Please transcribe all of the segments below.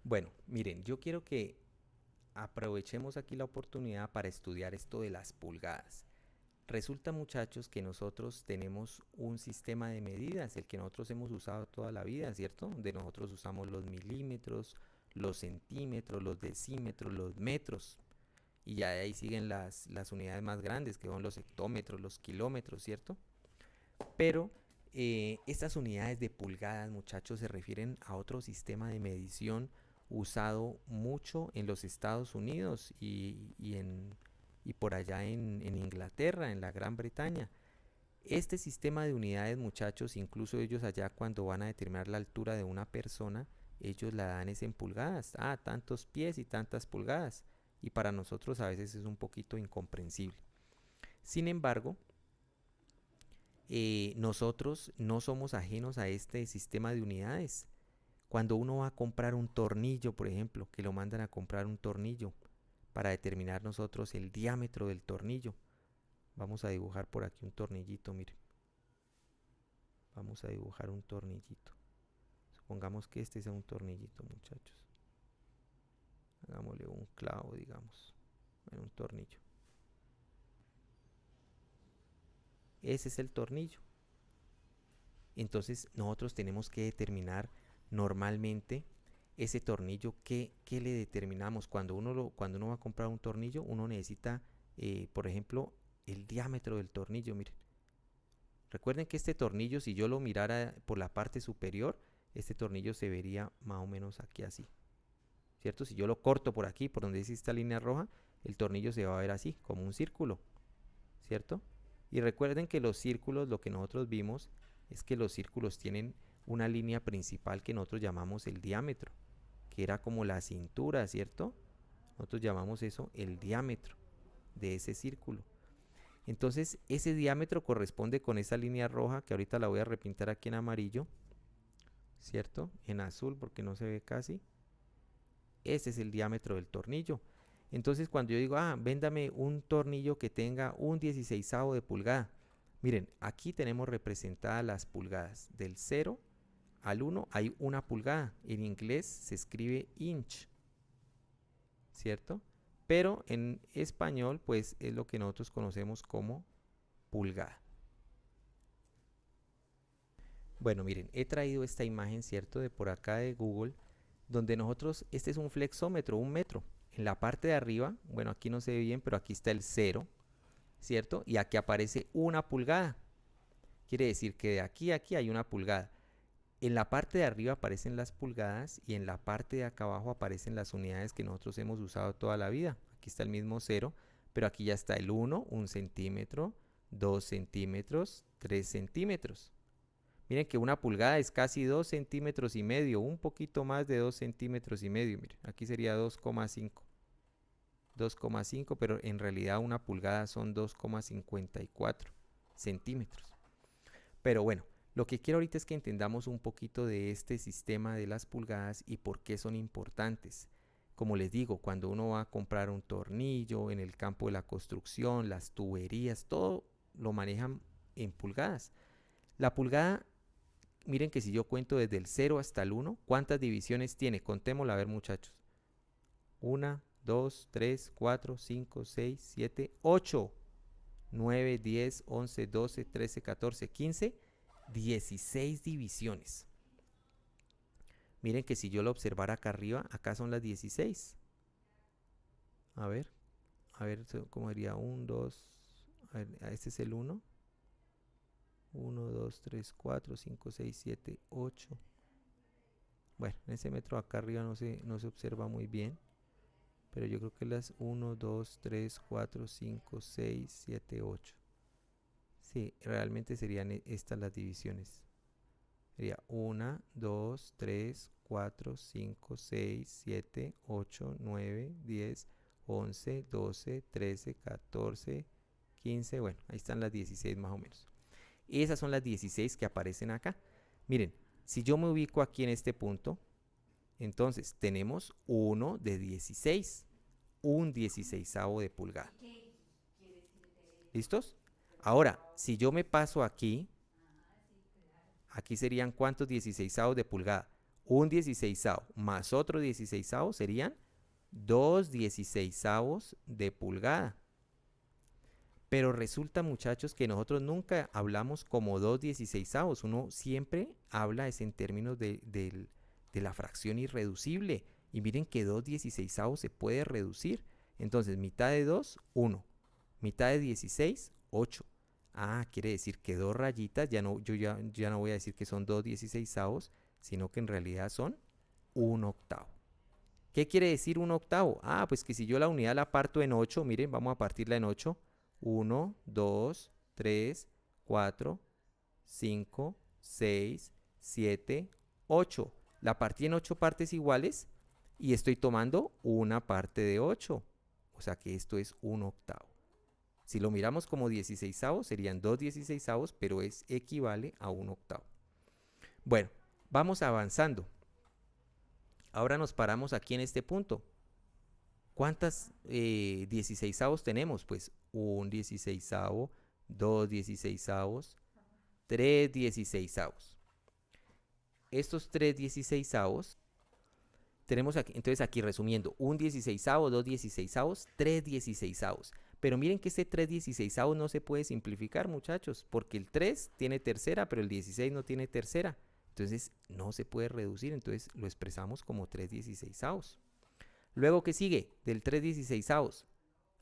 Bueno, miren, yo quiero que aprovechemos aquí la oportunidad para estudiar esto de las pulgadas. Resulta, muchachos, que nosotros tenemos un sistema de medidas, el que nosotros hemos usado toda la vida, ¿cierto? Donde nosotros usamos los milímetros, los centímetros, los decímetros, los metros. Y ya de ahí siguen las unidades más grandes, que son los hectómetros, los kilómetros, ¿cierto? Pero estas unidades de pulgadas, muchachos, se refieren a otro sistema de medición usado mucho en los Estados Unidos y por allá en Inglaterra, en la Gran Bretaña. Este sistema de unidades, muchachos, incluso ellos allá cuando van a determinar la altura de una persona, ellos la dan es en pulgadas. Ah, tantos pies y tantas pulgadas. Y para nosotros a veces es un poquito incomprensible. Sin embargo, nosotros no somos ajenos a este sistema de unidades. Cuando uno va a comprar un tornillo, por ejemplo, que lo mandan a comprar un tornillo para determinar nosotros el diámetro del tornillo. Vamos a dibujar por aquí un tornillito, miren. Vamos a dibujar un tornillito. Supongamos que este sea un tornillito, muchachos. Hagámosle un clavo, digamos, en un tornillo. Ese es el tornillo. Entonces nosotros tenemos que determinar normalmente ese tornillo. ¿Qué le determinamos? Cuando uno va a comprar un tornillo, uno necesita, por ejemplo, el diámetro del tornillo. Miren, recuerden que este tornillo, si yo lo mirara por la parte superior, este tornillo se vería más o menos aquí así, ¿cierto? Si yo lo corto por aquí, por donde dice esta línea roja, el tornillo se va a ver así, como un círculo, ¿cierto? Y recuerden que los círculos, lo que nosotros vimos, es que los círculos tienen una línea principal que nosotros llamamos el diámetro, que era como la cintura, ¿cierto? Nosotros llamamos eso el diámetro de ese círculo. Entonces, ese diámetro corresponde con esa línea roja, que ahorita la voy a repintar aquí en amarillo, ¿cierto? En azul, porque no se ve casi. Ese es el diámetro del tornillo. Entonces, cuando yo digo, véndame un tornillo que tenga un 16avo de pulgada. Miren, aquí tenemos representadas las pulgadas. Del 0 al 1 hay una pulgada. En inglés se escribe inch, ¿cierto? Pero en español, pues es lo que nosotros conocemos como pulgada. Bueno, miren, he traído esta imagen, ¿cierto? De por acá de Google, donde nosotros, este es un flexómetro, un metro. En la parte de arriba, bueno, aquí no se ve bien, pero aquí está el 0, ¿cierto? Y aquí aparece una pulgada. Quiere decir que de aquí a aquí hay una pulgada. En la parte de arriba aparecen las pulgadas y en la parte de acá abajo aparecen las unidades que nosotros hemos usado toda la vida. Aquí está el mismo 0, pero aquí ya está el 1, 1 centímetro, 2 centímetros, 3 centímetros. Miren que una pulgada es casi 2 centímetros y medio, un poquito más de 2 centímetros y medio. Miren, aquí sería 2,5. 2,5, pero en realidad una pulgada son 2,54 centímetros. Pero bueno, lo que quiero ahorita es que entendamos un poquito de este sistema de las pulgadas y por qué son importantes. Como les digo, cuando uno va a comprar un tornillo en el campo de la construcción, las tuberías, todo lo manejan en pulgadas. La pulgada, miren que si yo cuento desde el 0 hasta el 1, ¿cuántas divisiones tiene? Contémosla a ver, muchachos. 1, 2, 3, 4, 5, 6, 7, 8, 9, 10, 11, 12, 13, 14, 15, 16 divisiones. Miren que si yo lo observara acá arriba, acá son las 16. A ver cómo diría 1, 2, este es el 1. 1, 2, 3, 4, 5, 6, 7, 8. Bueno, en ese metro acá arriba no se observa muy bien. Pero yo creo que las 1, 2, 3, 4, 5, 6, 7, 8. Sí, realmente serían estas las divisiones. Sería 1, 2, 3, 4, 5, 6, 7, 8, 9, 10, 11, 12, 13, 14, 15. Bueno, ahí están las 16 más o menos. Y esas son las 16 que aparecen acá. Miren, si yo me ubico aquí en este punto, entonces tenemos 1 de 16, un 16avo de pulgada. ¿Listos? Ahora, si yo me paso aquí, aquí serían ¿cuántos 16avos de pulgada? un 16avo más otro 16avo serían 2 16avos de pulgada. Pero resulta, muchachos, que nosotros nunca hablamos como 2 16avos. Uno siempre habla es en términos de la fracción irreducible. Y miren que 2 16avos se puede reducir. Entonces, mitad de 2, 1. Mitad de 16, 8. Ah, quiere decir que dos rayitas, yo ya no voy a decir que son 2 16avos, sino que en realidad son 1 octavo. ¿Qué quiere decir 1 octavo? Ah, pues que si yo la unidad la parto en 8, miren, vamos a partirla en 8. 1, 2, 3, 4, 5, 6, 7, 8. La partí en 8 partes iguales y estoy tomando una parte de 8. O sea que esto es 1 octavo. Si lo miramos como 16avos, serían 2 16avos, pero equivale a 1 octavo. Bueno, vamos avanzando. Ahora nos paramos aquí en este punto. ¿Cuántas 16avos tenemos? Pues un 16avo, 2 16avos, 3 16avos. Estos 3 16avos tenemos aquí, entonces aquí resumiendo, un 16avo, 2 16avos, 3 16avos. Pero miren que este 3 16avos no se puede simplificar, muchachos, porque el 3 tiene tercera, pero el 16 no tiene tercera. Entonces no se puede reducir, entonces lo expresamos como 3 16avos. Luego, ¿qué sigue? Del 3 16avos.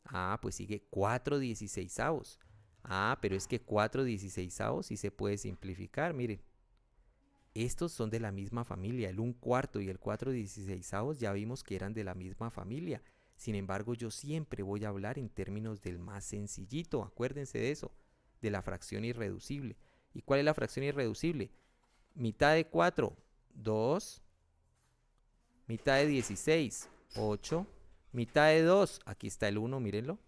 Ah, pues sigue 4 16avos. Ah, pero es que 4 16avos sí se puede simplificar, miren. Estos son de la misma familia, el 1/4 y el 4 16avos ya vimos que eran de la misma familia. Sin embargo, yo siempre voy a hablar en términos del más sencillito, acuérdense de eso, de la fracción irreducible. ¿Y cuál es la fracción irreducible? Mitad de 4, 2. Mitad de 16, 8. Mitad de 2, aquí está el 1, mírenlo.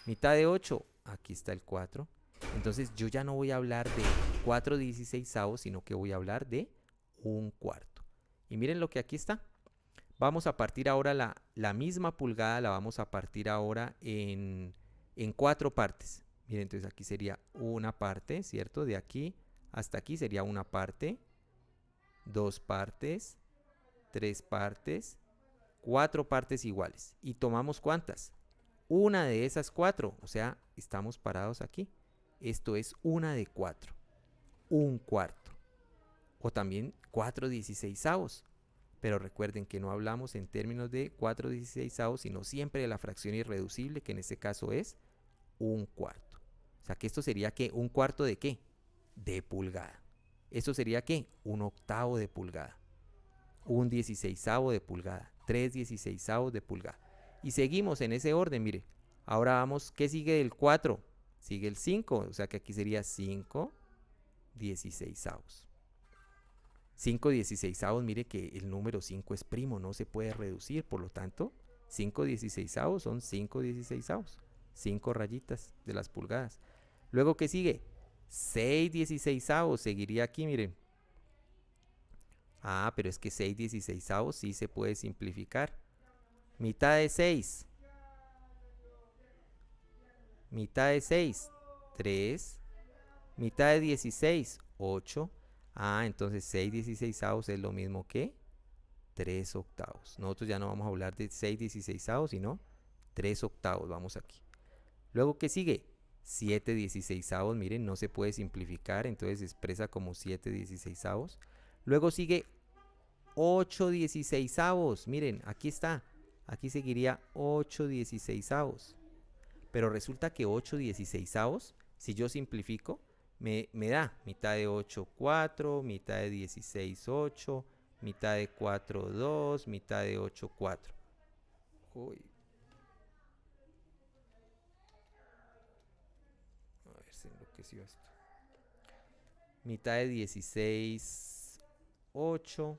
Mitad de 8, aquí está el 4. Entonces yo ya no voy a hablar de 4 16avos, sino que voy a hablar de 1/4. Y miren lo que aquí está. Vamos a partir ahora la misma pulgada, la vamos a partir ahora en 4 partes. Miren, entonces aquí sería una parte, ¿cierto? De aquí hasta aquí sería una parte, 2 partes, 3 partes, 4 partes iguales. ¿Y tomamos cuántas? Una de esas 4, o sea, estamos parados aquí. Esto es una de 4, 1/4. O también 4 16avos. Pero recuerden que no hablamos en términos de 4 16avos, sino siempre de la fracción irreducible, que en este caso es 1/4. O sea que esto sería ¿qué? ¿1/4 de qué? De pulgada. ¿Esto sería qué? 1 octavo de pulgada. Un 16avo de pulgada. 3 16avos de pulgada. Y seguimos en ese orden, mire. Ahora vamos, ¿qué sigue del 4? Sigue el 5, o sea que aquí sería 5 16avos. 5 16avos, mire que el número 5 es primo, no se puede reducir, por lo tanto, 5 16avos son 5 16avos. 5 rayitas de las pulgadas. Luego, ¿qué sigue? 6 16avos, seguiría aquí, miren. Ah, pero es que 6 16avos sí se puede simplificar. Mitad de 6. Mitad de 6, 3. Mitad de 16, 8. Ah, entonces 6 16avos es lo mismo que 3 octavos. Nosotros ya no vamos a hablar de 6 16avos, sino 3 octavos. Vamos aquí. Luego, ¿qué sigue? 7 16avos. Miren, no se puede simplificar, entonces se expresa como 7 16avos. Luego sigue 8 16avos. Miren, aquí está. Aquí seguiría 8 16avos. Pero resulta que 8 16avos, si yo simplifico, me da mitad de 8, 4, mitad de 16, 8, mitad de 4, 2, mitad de 8, 4. Uy. A ver, se enloqueció esto. Mitad de 16, 8.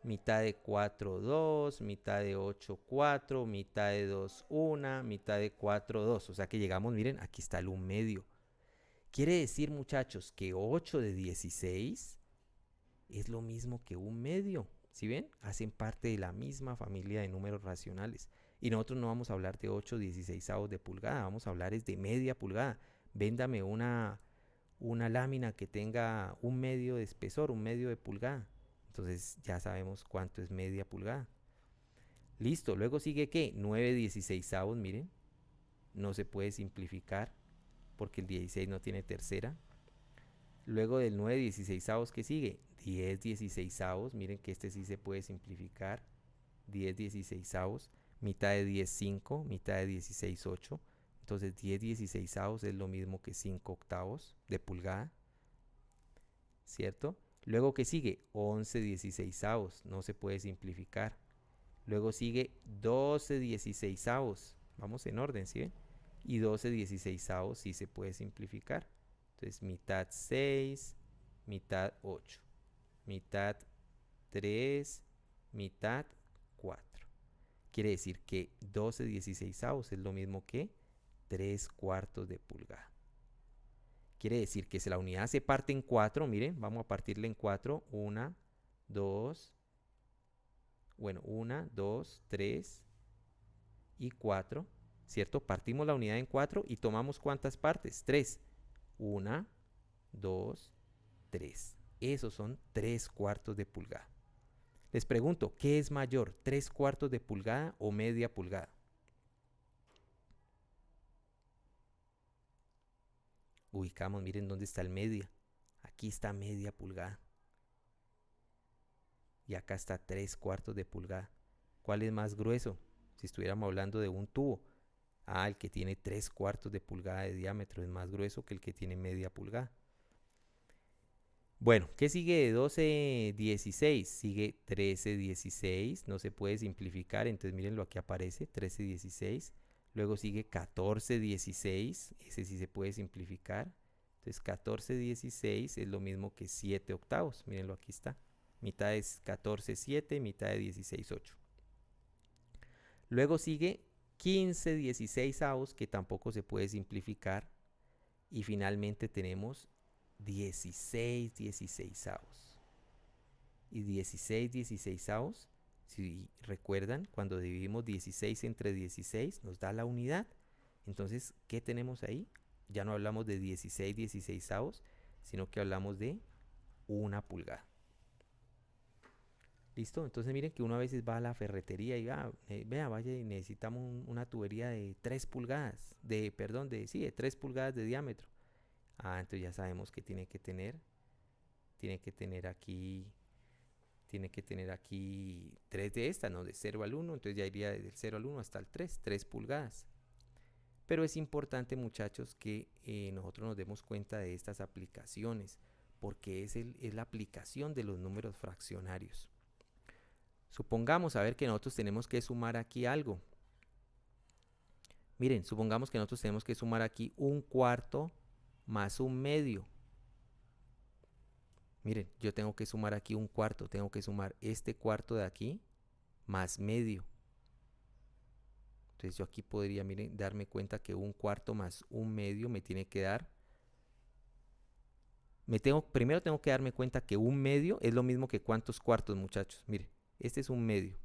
Mitad de 4, 2, mitad de 8, 4, mitad de 2, 1, mitad de 4, 2. O sea que llegamos, miren, aquí está el 1 medio. Quiere decir, muchachos, que 8 de 16 es lo mismo que 1 medio. ¿Sí ven? Hacen parte de la misma familia de números racionales. Y nosotros no vamos a hablar de 8 16avos de pulgada, vamos a hablar es de media pulgada. Véndame una una lámina que tenga un medio de espesor, un medio de pulgada. Entonces ya sabemos cuánto es media pulgada. Listo, luego sigue ¿qué? 9/16, miren. No se puede simplificar porque el 16 no tiene tercera. Luego del 9/16, ¿qué sigue? 10/16, miren que este sí se puede simplificar. 10/16, mitad de 10, 5, mitad de 16, 8. Entonces 10/16 es lo mismo que 5/8 de pulgada, ¿cierto? Luego que sigue 11/16, no se puede simplificar. Luego sigue 12/16, vamos en orden, ¿sí ven? Y 12/16 sí se puede simplificar. Entonces mitad 6, mitad 8, mitad 3, mitad 4. Quiere decir que 12/16 es lo mismo que 3/4 de pulgada. Quiere decir que si la unidad se parte en 4, miren, vamos a partirla en 4. 1, 2, 3 y 4, ¿cierto? Partimos la unidad en 4 y tomamos ¿cuántas partes? 3. 1, 2, 3. Esos son 3/4 de pulgada. Les pregunto, ¿qué es mayor? ¿3/4 de pulgada o media pulgada? Ubicamos, miren dónde está el media. Aquí está media pulgada. Y acá está 3/4 de pulgada. ¿Cuál es más grueso? Si estuviéramos hablando de un tubo. El que tiene 3/4 de pulgada de diámetro es más grueso que el que tiene media pulgada. Bueno, ¿qué sigue de 12/16? Sigue 13/16, no se puede simplificar, entonces mírenlo, aquí aparece 13/16. Luego sigue 14/16, ese sí se puede simplificar. Entonces 14/16 es lo mismo que 7/8, mírenlo, aquí está. Mitad es 14/7, mitad de 16/8. Luego sigue 15/16, que tampoco se puede simplificar. Y finalmente tenemos 16/16. Y 16/16, si recuerdan, cuando dividimos 16 entre 16 nos da la unidad. Entonces, ¿qué tenemos ahí? Ya no hablamos de 16/16, sino que hablamos de 1 pulgada. ¿Listo? Entonces miren que uno a veces va a la ferretería y vea, vaya y necesitamos una tubería de 3 pulgadas, de 3 pulgadas de diámetro. Entonces ya sabemos que tiene que tener aquí 3 de estas, ¿no? De 0 al 1, entonces ya iría del 0 al 1 hasta el 3 pulgadas. Pero es importante, muchachos, que nosotros nos demos cuenta de estas aplicaciones, porque es la aplicación de los números fraccionarios. Supongamos, a ver, que nosotros tenemos que sumar aquí algo. Miren, supongamos que nosotros tenemos que sumar aquí 1/4 más 1/2. Miren, yo tengo que sumar aquí 1/4, tengo que sumar este cuarto de aquí más medio. Entonces yo aquí podría, miren, darme cuenta que 1/4 más 1/2 me tiene que dar. Primero tengo que darme cuenta que 1/2 es lo mismo que ¿cuántos cuartos, muchachos? Miren, este es 1/2.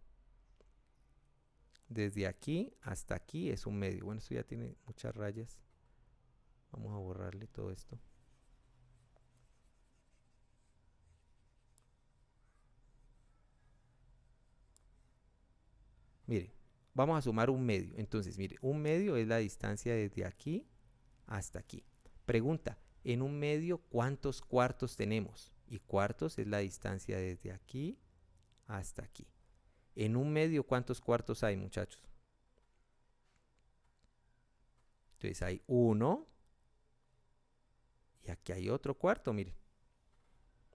Desde aquí hasta aquí es 1/2. Bueno, esto ya tiene muchas rayas. Vamos a borrarle todo esto. Mire, vamos a sumar 1/2. Entonces, mire, 1/2 es la distancia desde aquí hasta aquí. Pregunta, en 1/2, ¿cuántos cuartos tenemos? Y cuartos es la distancia desde aquí hasta aquí. En 1/2, ¿cuántos cuartos hay, muchachos? Entonces hay 1 y aquí hay otro cuarto, miren.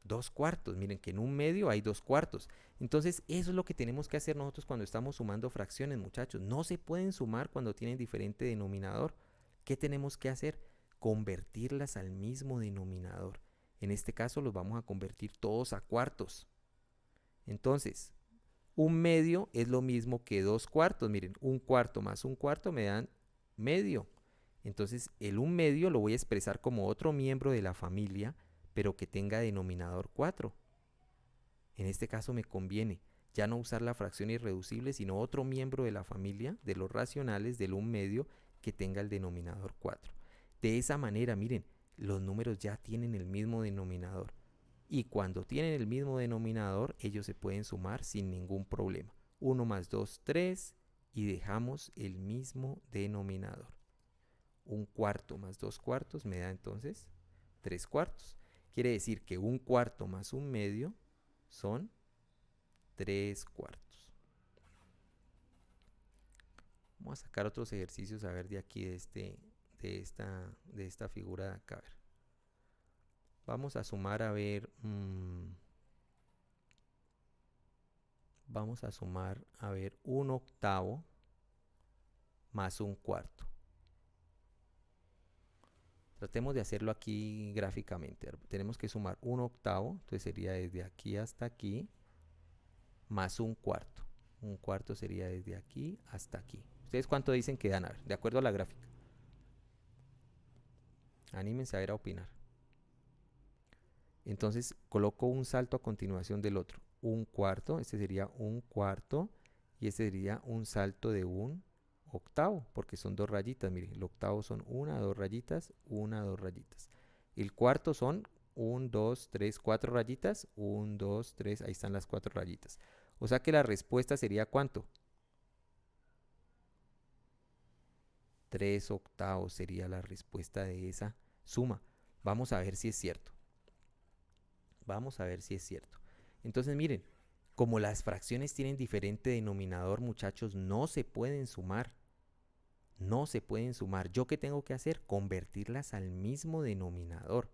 2 cuartos, miren que en 1/2 hay 2 cuartos. Entonces eso es lo que tenemos que hacer nosotros cuando estamos sumando fracciones, muchachos. No se pueden sumar cuando tienen diferente denominador. ¿Qué tenemos que hacer? Convertirlas al mismo denominador. En este caso los vamos a convertir todos a cuartos. Entonces, 1/2 es lo mismo que 2 cuartos. Miren, 1/4 más 1/4 me dan medio. Entonces, el 1/2 lo voy a expresar como otro miembro de la familia, pero que tenga denominador 4. En este caso me conviene ya no usar la fracción irreducible, sino otro miembro de la familia de los racionales del 1/2 que tenga el denominador 4. De esa manera, miren, los números ya tienen el mismo denominador. Y cuando tienen el mismo denominador, ellos se pueden sumar sin ningún problema. 1 más 2, 3, y dejamos el mismo denominador. 1/4 más 2/4 me da entonces 3/4. Quiere decir que 1/4 más 1/2 son 3/4. Vamos a sacar otros ejercicios a ver de aquí, de esta figura de acá. A ver. Vamos a sumar, a ver. Vamos a sumar, a ver, 1/8 más 1/4. Tratemos de hacerlo aquí gráficamente. Tenemos que sumar 1/8, entonces sería desde aquí hasta aquí, más 1/4. 1/4 sería desde aquí hasta aquí. ¿Ustedes cuánto dicen que dan? A ver, de acuerdo a la gráfica. Anímense a ver a opinar. Entonces coloco un salto a continuación del otro. 1/4, este sería 1/4 y este sería un salto de 1/8, porque son 2 rayitas. Miren, el octavo son 1, 2 rayitas, 1, 2 rayitas. El cuarto son 1, 2, 3, 4 rayitas, 1, 2, 3, ahí están las 4 rayitas. O sea que la respuesta sería ¿cuánto? 3/8 sería la respuesta de esa suma. Vamos a ver si es cierto. Vamos a ver si es cierto. Entonces miren, como las fracciones tienen diferente denominador, muchachos, no se pueden sumar. No se pueden sumar. ¿Yo qué tengo que hacer? Convertirlas al mismo denominador.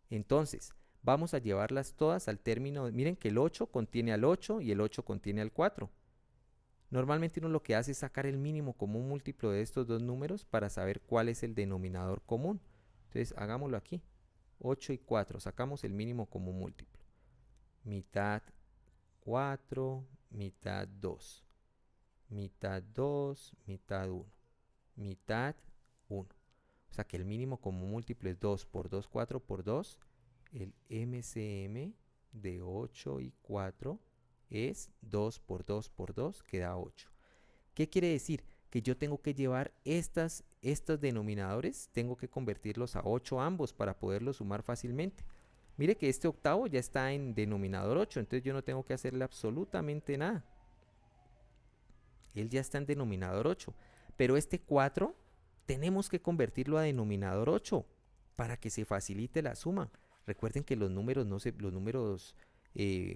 Entonces, vamos a llevarlas todas al término. Miren que el 8 contiene al 8 y el 8 contiene al 4. Normalmente uno lo que hace es sacar el mínimo común múltiplo de estos dos números para saber cuál es el denominador común. Entonces, hagámoslo aquí. 8 y 4, sacamos el mínimo común múltiplo. Mitad 4, mitad 2. Mitad 2, mitad 1. Mitad 1. O sea que el mínimo común múltiplo es 2 por 2, 4 por 2. El MCM de 8 y 4 es 2 por 2 por 2, que da 8. ¿Qué quiere decir? Que yo tengo que llevar estos denominadores, tengo que convertirlos a 8 ambos para poderlos sumar fácilmente. Mire que este octavo ya está en denominador 8, entonces yo no tengo que hacerle absolutamente nada. Él ya está en denominador 8, pero este 4 tenemos que convertirlo a denominador 8 para que se facilite la suma. Recuerden que los números,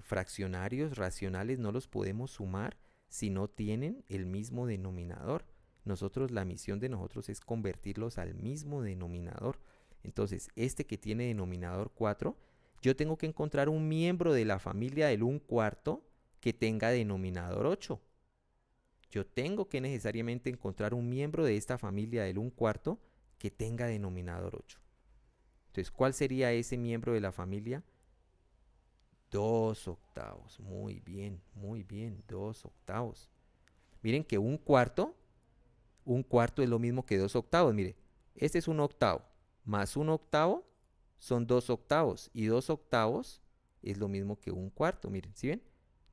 fraccionarios, racionales, no los podemos sumar si no tienen el mismo denominador. La misión de nosotros es convertirlos al mismo denominador. Entonces, este que tiene denominador 4, yo tengo que encontrar un miembro de la familia del 1/4 que tenga denominador 8. Yo tengo que necesariamente encontrar un miembro de esta familia del 1/4 que tenga denominador 8. Entonces, ¿cuál sería ese miembro de la familia? 2/8. Muy bien, 2/8. Miren que 1/4 es lo mismo que 2/8. Mire, este es 1/8 más 1/8 son 2/8 y 2/8 es lo mismo que 1/4. Miren, ¿sí ven?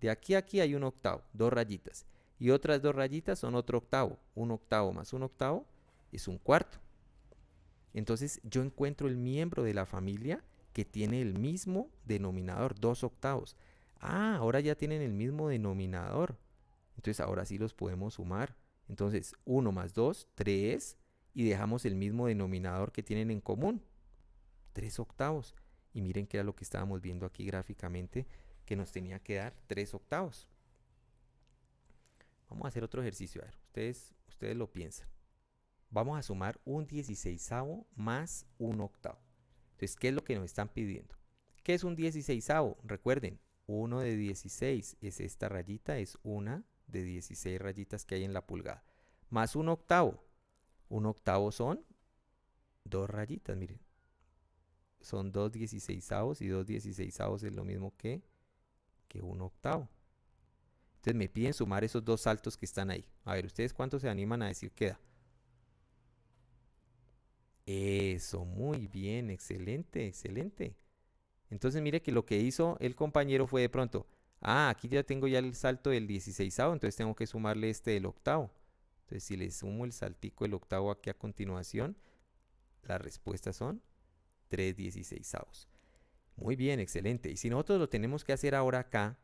De aquí a aquí hay 1/8, 2 rayitas. Y otras 2 rayitas son otro octavo. 1/8 más 1/8 es 1/4. Entonces yo encuentro el miembro de la familia que tiene el mismo denominador, 2/8. Ah, ahora ya tienen el mismo denominador. Entonces ahora sí los podemos sumar. Entonces 1 más 2, 3. Y dejamos el mismo denominador que tienen en común, 3/8. Y miren que era lo que estábamos viendo aquí gráficamente, que nos tenía que dar 3/8. Vamos a hacer otro ejercicio. A ver, ustedes lo piensan. Vamos a sumar un 16avo más 1/8. Entonces, ¿qué es lo que nos están pidiendo? ¿Qué es un 16avo? Recuerden, 1 de 16 es esta rayita, es una de 16 rayitas que hay en la pulgada. Más 1/8. 1/8 son 2 rayitas, miren. Son 2 16avos y 2 16avos es lo mismo que 1/8. Entonces me piden sumar esos dos saltos que están ahí. A ver, ¿ustedes cuántos se animan a decir que da? Eso, muy bien, excelente, excelente. Entonces mire que lo que hizo el compañero fue de pronto, aquí ya tengo ya el salto del 16avo, entonces tengo que sumarle este del octavo. Entonces si le sumo el saltico del octavo aquí a continuación, las respuestas son 3/16. Muy bien, excelente. Y si nosotros lo tenemos que hacer ahora acá,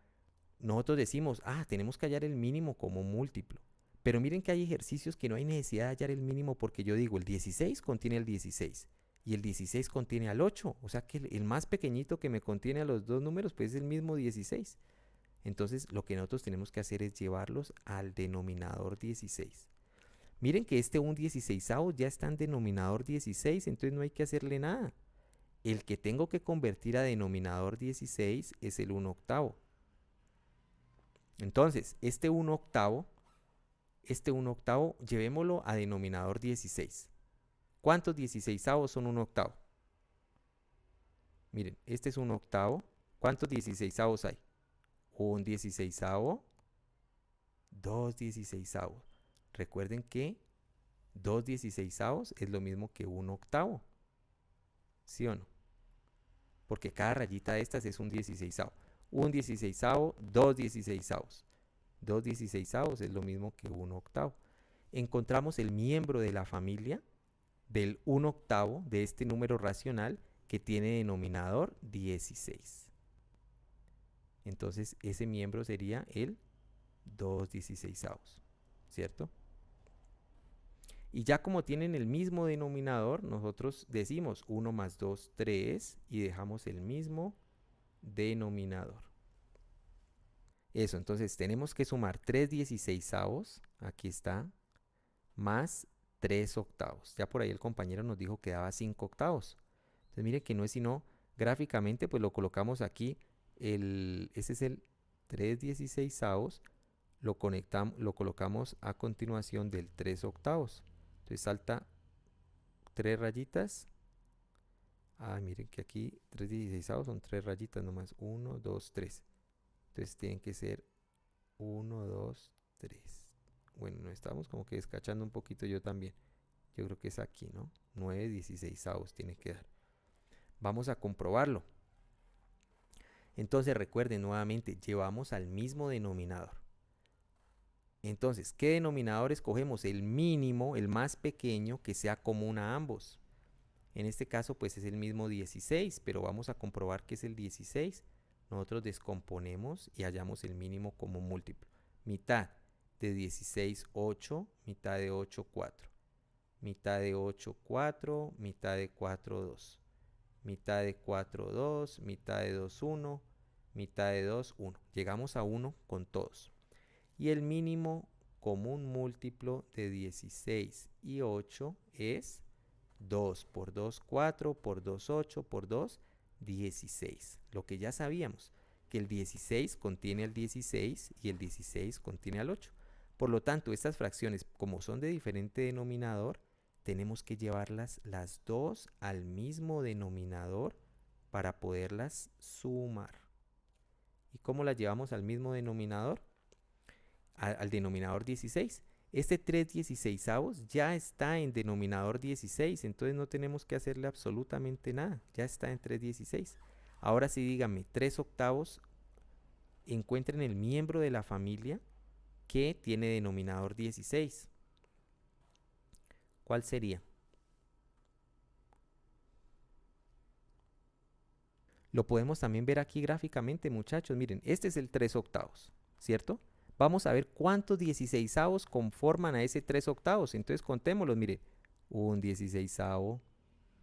nosotros decimos, tenemos que hallar el mínimo como múltiplo. Pero miren que hay ejercicios que no hay necesidad de hallar el mínimo porque yo digo, el 16 contiene el 16 y el 16 contiene al 8. O sea que el más pequeñito que me contiene a los dos números pues es el mismo 16. Entonces lo que nosotros tenemos que hacer es llevarlos al denominador 16. Miren que este 1/16 ya está en denominador 16, entonces no hay que hacerle nada. El que tengo que convertir a denominador 16 es el 1/8. Entonces, este 1/8, llevémoslo a denominador 16. ¿Cuántos 16avos son 1/8? Miren, este es 1/8. ¿Cuántos 16avos hay? Un 16avo, 2/16avos. Recuerden que 2/16avos es lo mismo que 1/8. ¿Sí o no? Porque cada rayita de estas es un 16avo. Un 16avo, 2/16avos. 2/16avos es lo mismo que 1/8. Encontramos el miembro de la familia del 1/8 de este número racional que tiene denominador 16. Entonces ese miembro sería el 2/16avos, ¿cierto? Y ya como tienen el mismo denominador, nosotros decimos 1 más 2, 3 y dejamos el mismo denominador. Eso, entonces tenemos que sumar 3/16avos, aquí está, más 3/8. Ya por ahí el compañero nos dijo que daba 5/8. Entonces mire que no es sino, gráficamente pues lo colocamos aquí, ese es el 3/16avos, lo colocamos a continuación del 3/8. Entonces salta 3 rayitas. Miren que aquí 3/16avos son 3 rayitas nomás. 1, 2, 3. Entonces tienen que ser 1, 2, 3. Bueno, nos estamos como que descachando un poquito yo también. Yo creo que es aquí, ¿no? 9/16avos tiene que dar. Vamos a comprobarlo. Entonces recuerden nuevamente, llevamos al mismo denominador. Entonces, ¿qué denominador escogemos? El mínimo, el más pequeño, que sea común a ambos. En este caso, pues es el mismo 16, pero vamos a comprobar que es el 16. Nosotros descomponemos y hallamos el mínimo como múltiplo. Mitad de 16, 8, mitad de 8, 4. Mitad de 8, 4, mitad de 4, 2. Mitad de 4, 2, mitad de 2, 1, mitad de 2, 1. Llegamos a 1 con todos. Y el mínimo común múltiplo de 16 y 8 es 2 por 2, 4, por 2, 8, por 2, 16. Lo que ya sabíamos, que el 16 contiene al 16 y el 16 contiene al 8. Por lo tanto, estas fracciones, como son de diferente denominador, tenemos que llevarlas las dos al mismo denominador para poderlas sumar. ¿Y cómo las llevamos al mismo denominador? Al denominador 16. Este 3/16avos ya está en denominador 16, entonces no tenemos que hacerle absolutamente nada, ya está en 3/16. Ahora sí díganme, 3/8, encuentren el miembro de la familia que tiene denominador 16. ¿Cuál sería? Lo podemos también ver aquí gráficamente, muchachos. Miren, este es el 3/8, ¿cierto? Vamos a ver cuántos 16avos conforman a ese 3/8. Entonces contémoslos, mire. Un 16avo,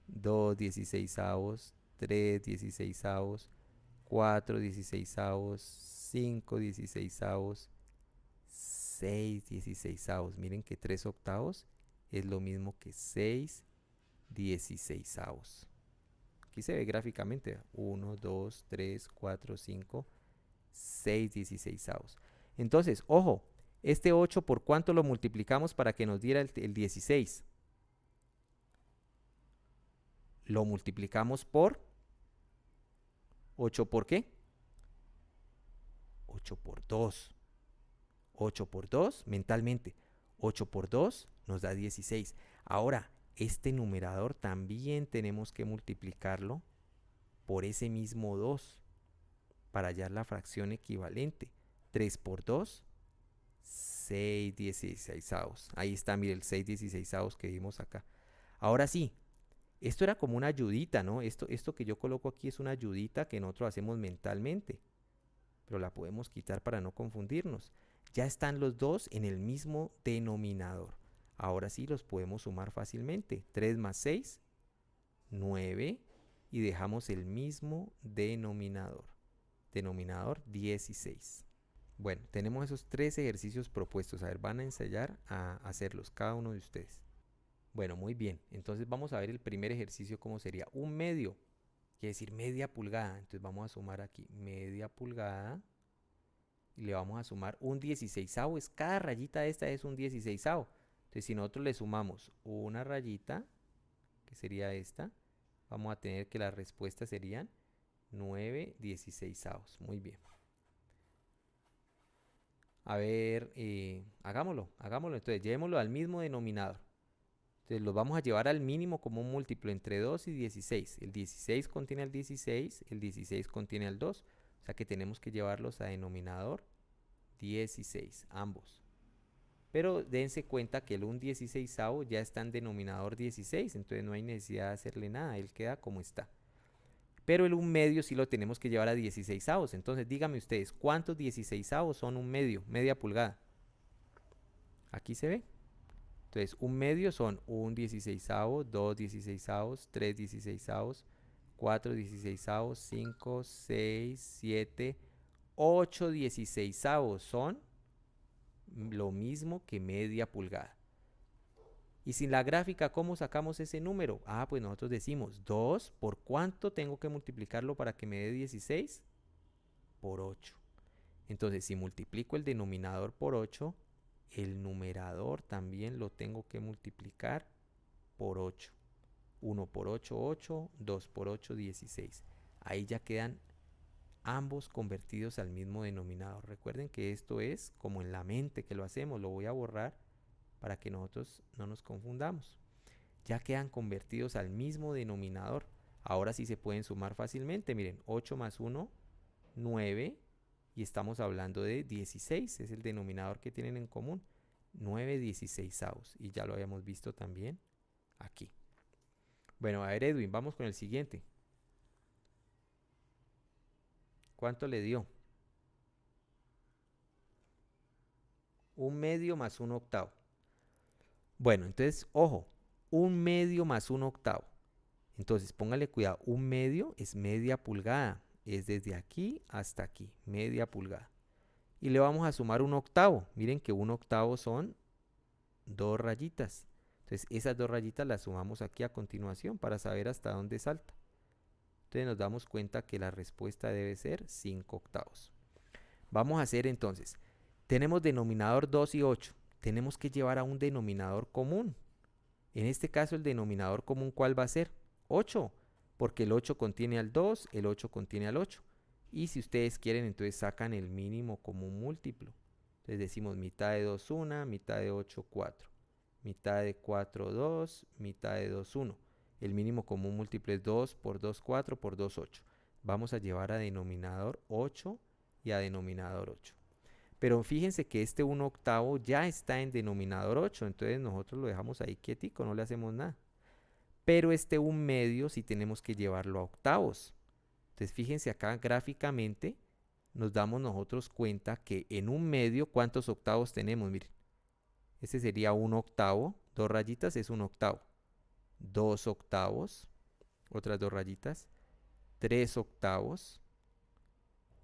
2 16avos, 3 16avos, 4 16avos, 5 16avos, 6 16avos. Miren que 3/8 es lo mismo que 6 16avos. Aquí se ve gráficamente. 1, 2, 3, 4, 5, 6 16avos. Entonces, ojo, este 8 por cuánto lo multiplicamos para que nos diera el 16. Lo multiplicamos por 8 por qué? 8 por 2. 8 por 2 mentalmente. 8 por 2 nos da 16. Ahora, este numerador también tenemos que multiplicarlo por ese mismo 2 para hallar la fracción equivalente. 3 por 2, 6 16avos. Ahí está, mire el 6 16avos que vimos acá. Ahora sí, Esto era como una ayudita, ¿no? Esto que yo coloco aquí es una ayudita que nosotros hacemos mentalmente, pero la podemos quitar para no confundirnos. Ya están los dos en el mismo denominador. Ahora sí los podemos sumar fácilmente. 3 más 6, 9, y dejamos el mismo denominador. Denominador 16. Bueno, tenemos esos 3 ejercicios propuestos. A ver, van a ensayar a hacerlos cada uno de ustedes. Bueno, muy bien. Entonces vamos a ver el primer ejercicio, cómo sería. Un medio, quiere decir media pulgada. Entonces vamos a sumar aquí media pulgada. Y le vamos a sumar un 16avo. Cada rayita esta es un 16avo. Entonces si nosotros le sumamos una rayita, que sería esta, vamos a tener que las respuestas serían 9 16avos. Muy bien. A ver, hagámoslo. Entonces llevémoslo al mismo denominador. Entonces los vamos a llevar al mínimo como un múltiplo entre 2 y 16. El 16 contiene al 16, el 16 contiene al 2. O sea que tenemos que llevarlos a denominador 16, ambos. Pero dense cuenta que el 1/16 ya está en denominador 16, entonces no hay necesidad de hacerle nada, él queda como está. Pero el 1 medio sí lo tenemos que llevar a 16avos. Entonces díganme ustedes, ¿cuántos 16avos son 1 medio, media pulgada? Aquí se ve. Entonces, 1 medio son 1 16avo, 2 16avos, 3 16avos, 4 16avos, 5, 6, 7, 8 16avos. Son lo mismo que media pulgada. Y sin la gráfica, ¿cómo sacamos ese número? Ah, pues nosotros decimos 2, ¿por cuánto tengo que multiplicarlo para que me dé 16? Por 8. Entonces, si multiplico el denominador por 8, el numerador también lo tengo que multiplicar por 8. 1 por 8, 8, 2 por 8, 16. Ahí ya quedan ambos convertidos al mismo denominador. Recuerden que esto es como en la mente que lo hacemos. Lo voy a borrar para que nosotros no nos confundamos. Ya quedan convertidos al mismo denominador. Ahora sí se pueden sumar fácilmente. Miren, 8 más 1, 9. Y estamos hablando de 16. Es el denominador que tienen en común. 9 16avos. Y ya lo habíamos visto también aquí. Bueno, a ver, Edwin, vamos con el siguiente. ¿Cuánto le dio? 1 medio más 1 octavo. Bueno, entonces, ojo, 1 medio más 1 octavo. Entonces, póngale cuidado, 1 medio es media pulgada. Es desde aquí hasta aquí, media pulgada. Y le vamos a sumar 1 octavo. Miren que 1 octavo son 2 rayitas. Entonces, esas 2 rayitas las sumamos aquí a continuación para saber hasta dónde salta. Entonces, nos damos cuenta que la respuesta debe ser 5 octavos. Vamos a hacer entonces, tenemos denominador 2 y 8. Tenemos que llevar a un denominador común. En este caso, el denominador común, ¿cuál va a ser? 8, porque el 8 contiene al 2, el 8 contiene al 8. Y si ustedes quieren, entonces sacan el mínimo común múltiplo. Entonces decimos mitad de 2, 1, mitad de 8, 4. Mitad de 4, 2, mitad de 2, 1. El mínimo común múltiplo es 2 por 2, 4 por 2, 8. Vamos a llevar a denominador 8 y a denominador 8. Pero fíjense que este 1 octavo ya está en denominador 8, entonces nosotros lo dejamos ahí quietico, no le hacemos nada. Pero este 1 medio sí tenemos que llevarlo a octavos. Entonces fíjense acá gráficamente nos damos nosotros cuenta que en 1 medio, ¿cuántos octavos tenemos? Miren, ese sería 1 octavo, 2 rayitas es 1 octavo. 2 octavos, otras 2 rayitas, 3 octavos,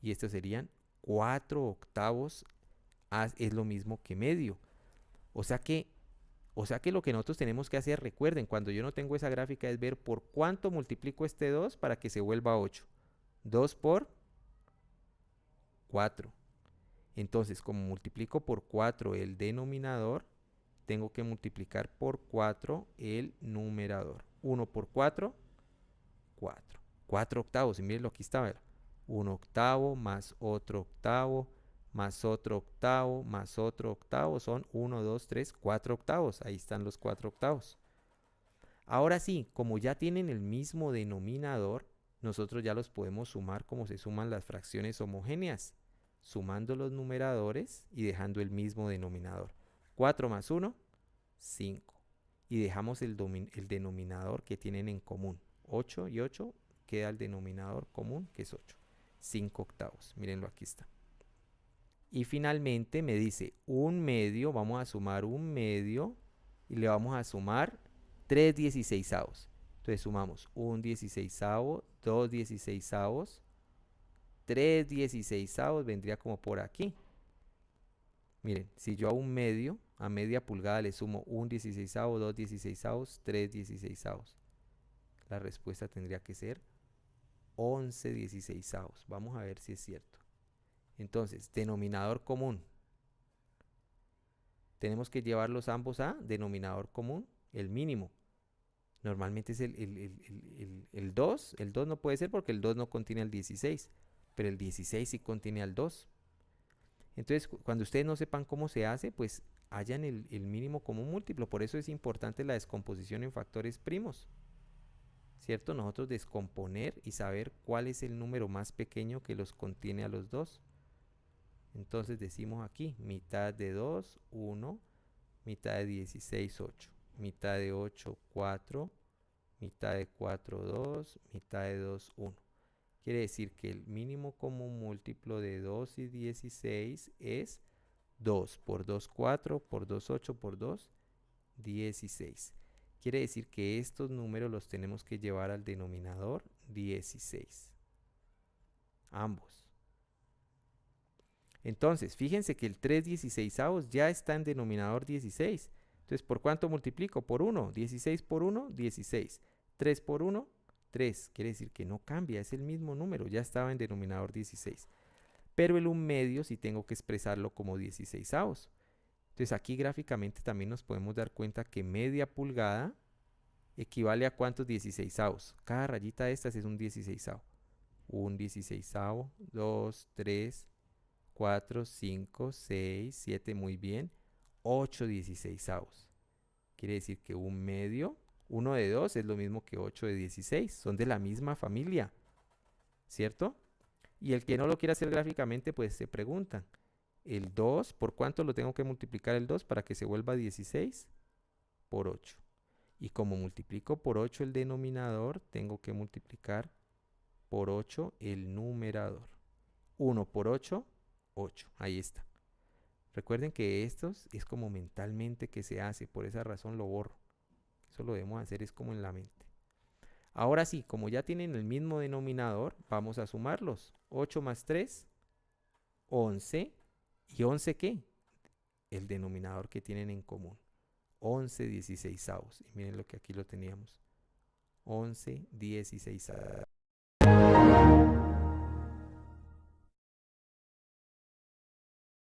y estos serían 4 octavos, es lo mismo que medio. O sea que lo que nosotros tenemos que hacer, recuerden, cuando yo no tengo esa gráfica, es ver por cuánto multiplico este 2 para que se vuelva 8. 2 por 4. Entonces, como multiplico por 4 el denominador, tengo que multiplicar por 4 el numerador. 1 por 4, 4. 4 octavos. Y miren lo que está, 1 octavo más otro octavo más otro octavo más otro octavo son 1, 2, 3, 4 octavos. Ahí están los 4 octavos. Ahora sí, como ya tienen el mismo denominador, nosotros ya los podemos sumar como se suman las fracciones homogéneas, sumando los numeradores y dejando el mismo denominador. 4 más 1, 5. y dejamos el denominador que tienen en común. 8 y 8 queda el denominador común, que es 8. 5 octavos. Mírenlo, aquí está. Y finalmente me dice 1/2, vamos a sumar 1/2 y le vamos a sumar 3/16. Entonces sumamos 1/16, 2/16, 3/16, vendría como por aquí. Miren, si yo a 1/2, a media pulgada le sumo 1/16, 2/16, 3/16. La respuesta tendría que ser 11/16. Vamos a ver si es cierto. Entonces, denominador común. Tenemos que llevarlos ambos a denominador común, el mínimo. Normalmente es el 2. El 2 no puede ser porque el 2 no contiene al 16, pero el 16 sí contiene al 2. Entonces, cuando ustedes no sepan cómo se hace, pues hallan el mínimo común múltiplo. Por eso es importante la descomposición en factores primos, ¿cierto? Nosotros descomponer y saber cuál es el número más pequeño que los contiene a los dos. Entonces decimos aquí, mitad de 2, 1, mitad de 16, 8, mitad de 8, 4, mitad de 4, 2, mitad de 2, 1. Quiere decir que el mínimo común múltiplo de 2 y 16 es 2 por 2, 4, por 2, 8, por 2, 16. Quiere decir que estos números los tenemos que llevar al denominador 16. Ambos. Entonces, fíjense que el 3/16 ya está en denominador 16. Entonces, ¿por cuánto multiplico? Por 1. 16 por 1, 16. 3 por 1, 3. Quiere decir que no cambia, es el mismo número, ya estaba en denominador 16. Pero el 1/2 sí tengo que expresarlo como 16. Entonces, aquí gráficamente también nos podemos dar cuenta que media pulgada equivale a ¿cuántos 16? Cada rayita de estas es un 16. Un 16, 2, 3, 4, 5, 6, 7, muy bien. 8/16. Quiere decir que 1/2, 1 de 2 es lo mismo que 8 de 16. Son de la misma familia, ¿cierto? Y el que no lo quiera hacer gráficamente, pues se preguntan, el 2, ¿por cuánto lo tengo que multiplicar el 2 para que se vuelva 16? Por 8. Y como multiplico por 8 el denominador, tengo que multiplicar por 8 el numerador. 1 por 8, 8. Ahí está. Recuerden que esto es como mentalmente que se hace, por esa razón lo borro. Eso lo debemos hacer es como en la mente. Ahora sí, como ya tienen el mismo denominador, vamos a sumarlos. 8 más 3, 11. ¿Y 11 qué? El denominador que tienen en común. 11/16. Y miren lo que aquí lo teníamos. 11/16.